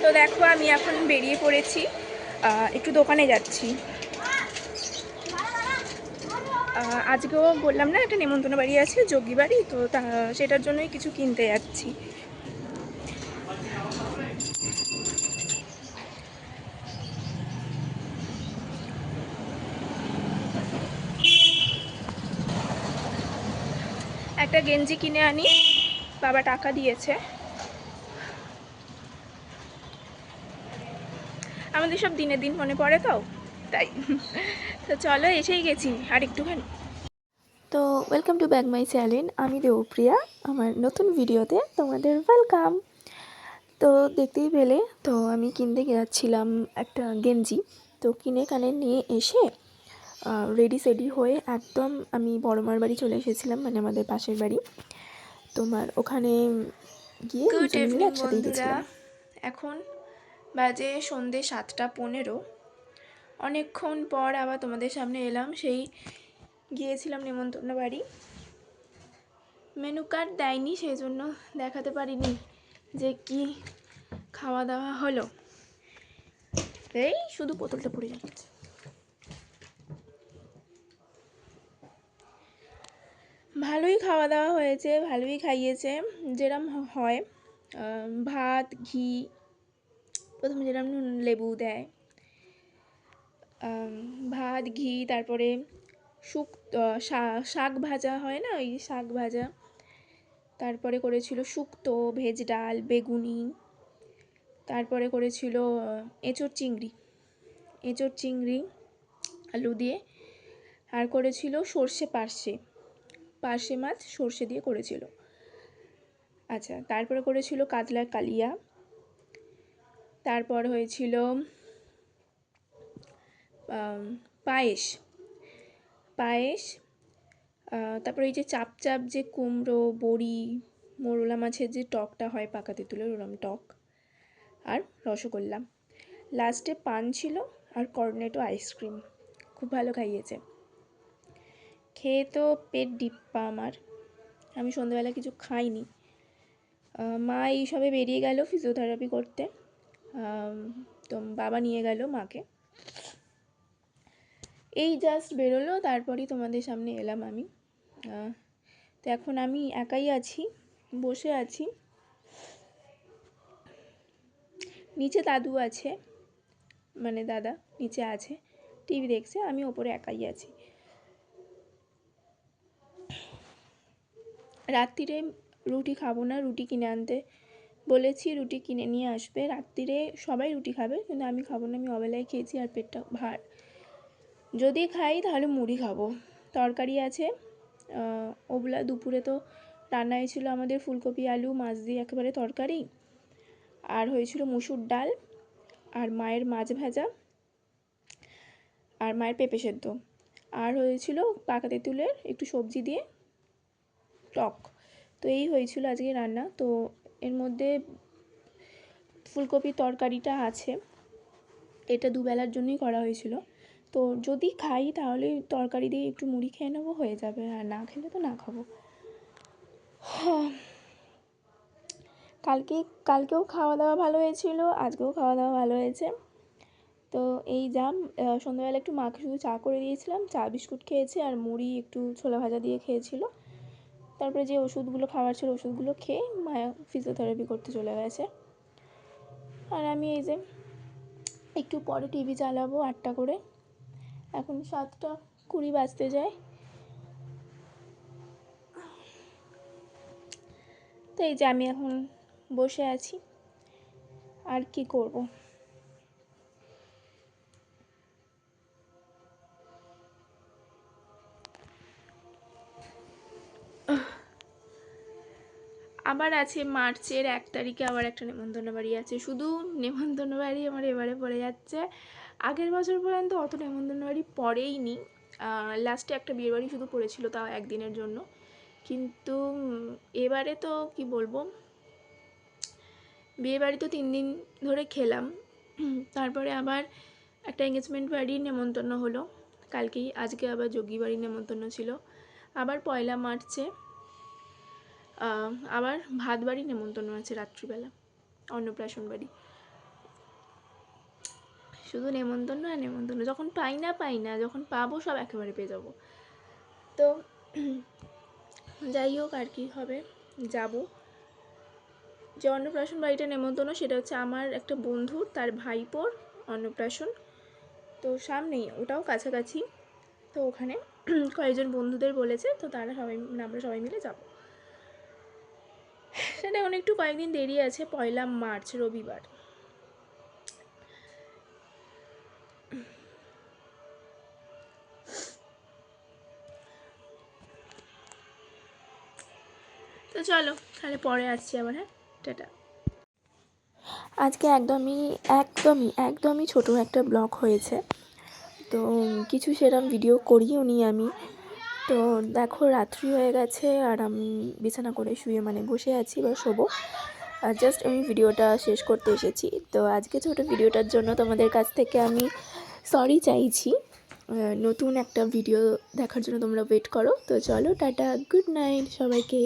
তো দেখো আমি এখন বেরিয়ে পড়েছি, একটু দোকানে যাচ্ছি। আজকেও বললাম না একটা নেমন্তন্ন বাড়ি আছে, যোগী বাড়ি, তো সেটার জন্যই কিছু কিনতে যাচ্ছি। একটা গেঞ্জি কিনে আনি, বাবা টাকা দিয়েছে। আমাদের সব দিনের দিন মনে পড়ে তো, তাই। তো চলো, এসেই গেছি আর একটুখানি। তো welcome to back my channel. আমি দেবপ্রিয়া, আমার নতুন ভিডিওতে তোমাদের ওয়েলকাম। তো দেখতেই পেলে, তো আমি কিনতে যাচ্ছিলাম একটা গেঞ্জি। তো কিনে কানে নিয়ে এসে রেডি সেডি হয়ে একদম আমি বড়মার বাড়ি চলে এসেছিলাম, মানে আমাদের পাশের বাড়ি। তোমার ওখানে গিয়ে গুড দুজনে মিলে ইভিনিং একসাথেই বন্ধুরা, গেছিলাম। এখন বাজে সন্ধে 7:15। অনেকক্ষণ পর আবার তোমাদের সামনে এলাম। সেই গিয়েছিলাম নেমন্তন্ন বাড়ি, মেনু কার্ড দেয়নি, সেই জন্য দেখাতে পারিনি যে কি খাওয়া দাওয়া হলো। এই শুধু বোতলটা পড়ে যাচ্ছে। ভালোই খাওয়া দাওয়া হয়েছে, ভালোই খাইয়েছে, যেরম হয়। ভাত, ঘি, প্রথমে যেরকম নুন লেবু দেয়, ভাত, ঘি, তারপরে শাক ভাজা হয় না, ওই শাক ভাজা, তারপরে করেছিল শুক্তো, ভেজ ডাল, বেগুনি, তারপরে করেছিল এঁচোড় চিংড়ি আলু দিয়ে, আর করেছিল পার্শে মাছ সর্ষে দিয়ে করেছিল। আচ্ছা, তারপরে করেছিল কাতলা কালিয়া, তারপর হয়েছিল পায়েস, তারপরে এই যে চাপ যে কুমড়ো, বড়ি, মোরলা মাছের যে টকটা হয় পাকা তেঁতুলের, ওরম টক, আর রসগোল্লা। লাস্টে পান ছিল আর কর্নেটো আইসক্রিম। খুব ভালো খাইয়েছে। খেয়ে তো পেট ডিপ্পা আমার। আমি সন্ধ্যেবেলা কিছু খাইনি। মা এই সবে বেরিয়ে গেল ফিজিওথেরাপি করতে, তো বাবা নিয়ে গেল মাকে। এই জাস্ট বেরোলো, তারপরই তোমাদের সামনে এলাম আমি। তো এখন আমি একাই আছি, বসে আছি। নিচে দাদু আছে, মানে দাদা নিচে আছে, টিভি দেখছে, আমি ওপরে একাই আছি। রাত্রিরে রুটি খাবো না, রুটি কিনে আনতে বলেছি, রুটি কিনে নিয়ে আসবে। রাত্রিরে সবাই রুটি খাবে, কিন্তু আমি খাবো না, আমি অবেলায় খেয়েছি আর পেটটা ভার। যদি খাই তাহলে মুড়ি খাবো। তরকারি আছে, ওগুলা দুপুরে তো রান্না হয়েছিল আমাদের ফুলকপি আলু মাছ দিয়ে একেবারে তরকারি, আর হয়েছিল মুসুর ডাল, আর মায়ের মাছ ভাজা, আর মায়ের পেঁপে সেদ্ধ, আর হয়েছিল পাকা তেঁতুলের একটু সবজি দিয়ে টক। তো এই হয়েছিল আজকে রান্না। তো এর মধ্যে ফুলকপির তরকারিটা আছে, এটা দুবেলার জন্যই করা হয়েছিল। তো যদি খাই তাহলে তরকারি দিয়ে একটু মুড়ি খেয়ে নেবো, হয়ে যাবে, আর না খেলে তো না খাবো। কালকেও খাওয়া দাওয়া ভালো হয়েছিল, আজকেও খাওয়া দাওয়া ভালো হয়েছে। তো এই সন্ধ্যাবেলা একটু মাকে শুধু চা করে দিয়েছিলাম, চা বিস্কুট খেয়েছে, আর মুড়ি একটু ছোলা ভাজা দিয়ে খেয়েছিল। তারপরে যে ওষুধগুলো খাওয়ার ছিল ওষুধগুলো খেয়ে মায়া ফিজিওথেরাপি করতে চলে গেছে। আর আমি এই যে একটু পরে টিভি চালাবো 8টা করে, এখন 7:20 বাজতে যায়। তো এই যে আমি এখন বসে আছি, আর কি করব। আবার আছে মার্চের 1 তারিখে আবার একটা নেমন্তন্ন বাড়ি আছে। শুধু নেমন্তন্ন বাড়ি আমার এবারে পড়ে যাচ্ছে। আগের বছর পর্যন্ত অত নেমন্তন্ন বাড়ি পড়েইনি, লাস্টে একটা বিয়ে বাড়ি শুধু পড়েছিল, তাও একদিনের জন্য। কিন্তু এবারে তো কি বলবো, বিয়ে বাড়ি তো 3 দিন ধরে খেলাম। তারপরে আবার একটা এঙ্গেজমেন্ট বাড়ির নেমন্তন্ন হলো কালকেই, আজকে আবার যোগী বাড়ির নেমন্তন্ন ছিল। আবার 1 মার্চে আবার ভাত বাড়ি নেমন্তন্ন আছে রাত্রিবেলা, অন্নপ্রাশন বাড়ি। শুধু নেমন্তন্ন আর নেমন্তন্ন, যখন পাই না, যখন পাবো সব একেবারে পেয়ে যাবো। তো যাই হোক আর কি হবে, যাব। যে অন্নপ্রাশন বাড়িটা নেমন্তন্ন সেটা হচ্ছে আমার একটা বন্ধুর, তার ভাইপোর অন্নপ্রাশন। তো সামনেই, ওটাও কাছাকাছি। তো ওখানে কয়েকজন বন্ধুদের বলেছে, তো তারা সবাই আমরা সবাই মিলে যাব। সেটা এখন একটু কয়েকদিন দেরি আছে, 1 মার্চ রবিবার। তো চলো তাহলে পরে আসছি আবার। হ্যাঁ, টাটা। আজকে একদমই ছোট একটা ব্লগ হয়েছে, তো কিছু সেরকম ভিডিও করিও নি আমি। তো দেখো রাত্রি হয়ে গেছে আর আমি বিছানা করে শুয়ে বসে আছি বা শোবো। আর জাস্ট আমি ভিডিওটা শেষ করতে এসেছি। তো আজকে ছোট ভিডিওটার জন্য তোমাদের কাছ থেকে আমি সরি চাইছি। নতুন একটা ভিডিও দেখার জন্য তোমরা ওয়েট করো। তো চলো টাটা, গুড নাইট সবাইকে।